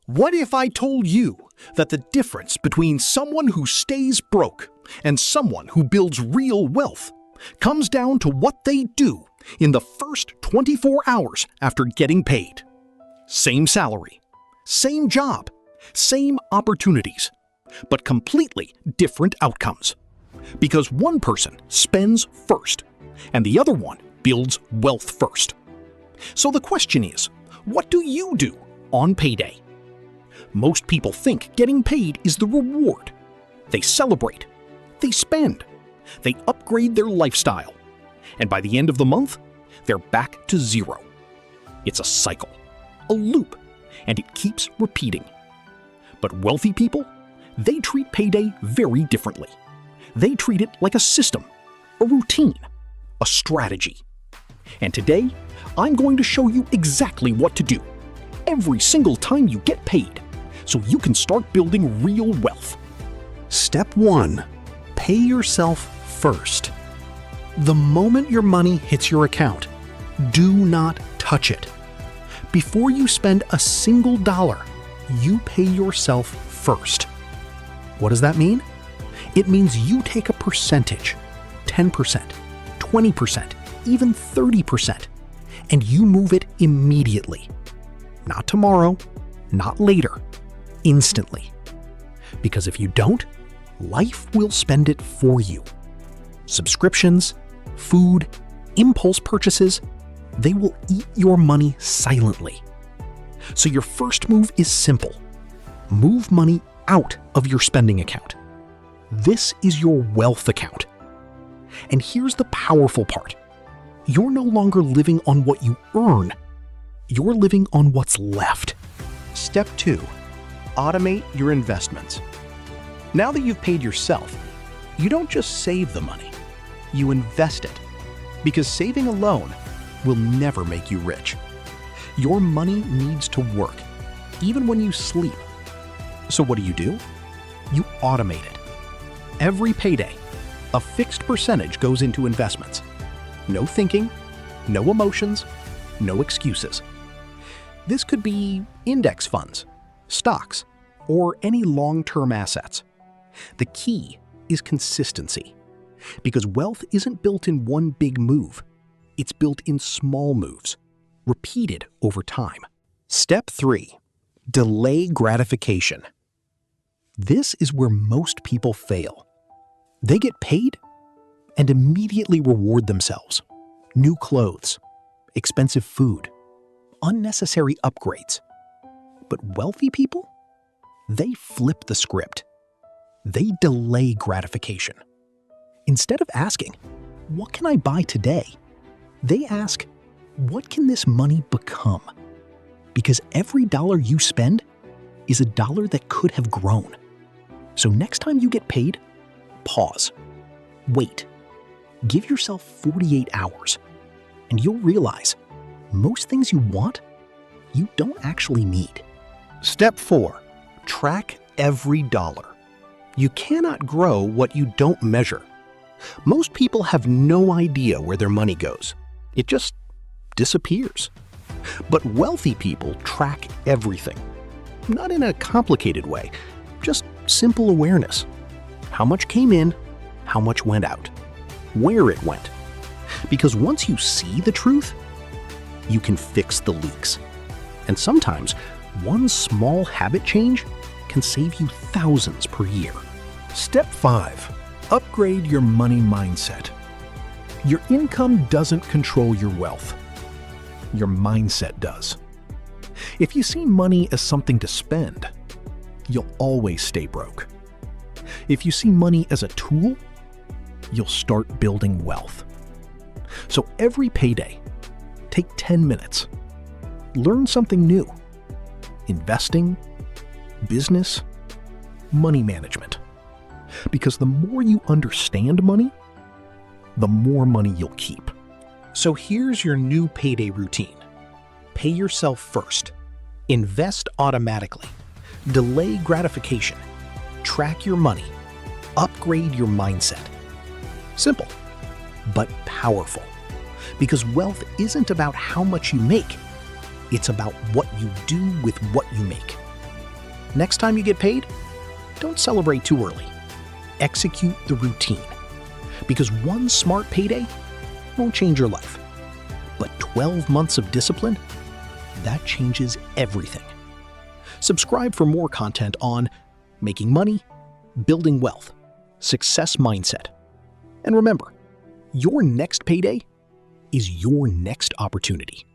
What if I told you that the difference between someone who stays broke and someone who builds real wealth comes down to what they do in the first 24 hours after getting paid? Same salary, same job, same opportunities, but completely different outcomes. Because one person spends first, and the other one builds wealth first. So the question is, what do you do on payday? Most people think getting paid is the reward. They celebrate, they spend, they upgrade their lifestyle, and by the end of the month, they're back to zero. It's a cycle, a loop, and it keeps repeating. But wealthy people, they treat payday very differently. They treat it like a system, a routine, a strategy. And today, I'm going to show you exactly what to do every single time you get paid, so you can start building real wealth. Step 1. Pay yourself first. The moment your money hits your account, do not touch it. Before you spend a single dollar, you pay yourself first. What does that mean? It means you take a percentage, 10%, 20%, even 30%, and you move it immediately. Not tomorrow, not later, instantly. Because if you don't, life will spend it for you. Subscriptions, food, impulse purchases, they will eat your money silently. So your first move is simple. Move money out of your spending account. This is your wealth account. And here's the powerful part. You're no longer living on what you earn. You're living on what's left. Step 2. Automate your investments. Now that you've paid yourself, you don't just save the money, you invest it. Because saving alone will never make you rich. Your money needs to work, even when you sleep. So what do? You automate it. Every payday, a fixed percentage goes into investments. No thinking, no emotions, no excuses. This could be index funds, stocks, or any long-term assets. The key is consistency, because wealth isn't built in one big move. It's built in small moves, repeated over time. Step 3. Delay gratification. This is where most people fail. They get paid and immediately reward themselves. New clothes, expensive food, unnecessary upgrades. But wealthy people? They flip the script. They delay gratification. Instead of asking, "What can I buy today?" they ask, "What can this money become?" Because every dollar you spend is a dollar that could have grown. So next time you get paid, pause. Wait. Give yourself 48 hours, and you'll realize most things you want, you don't actually need. Step 4. Track every dollar. You cannot grow what you don't measure. Most people have no idea where their money goes. It just disappears. But wealthy people track everything. Not in a complicated way, just simple awareness. How much came in, how much went out, where it went. Because once you see the truth, you can fix the leaks. And sometimes, one small habit change can save you thousands per year. Step 5. Upgrade your money mindset. Your income doesn't control your wealth. Your mindset does. If you see money as something to spend, you'll always stay broke. If you see money as a tool, you'll start building wealth. So every payday, take 10 minutes. Learn something new. Investing, business, money management. Because the more you understand money, the more money you'll keep. So here's your new payday routine. Pay yourself first. Invest automatically. Delay gratification. Track your money. Upgrade your mindset. Simple, but powerful. Because wealth isn't about how much you make. It's about what you do with what you make. Next time you get paid, don't celebrate too early. Execute the routine. Because one smart payday won't change your life. But 12 months of discipline, that changes everything. Subscribe for more content on making money, building wealth, success mindset. And remember, your next payday is your next opportunity.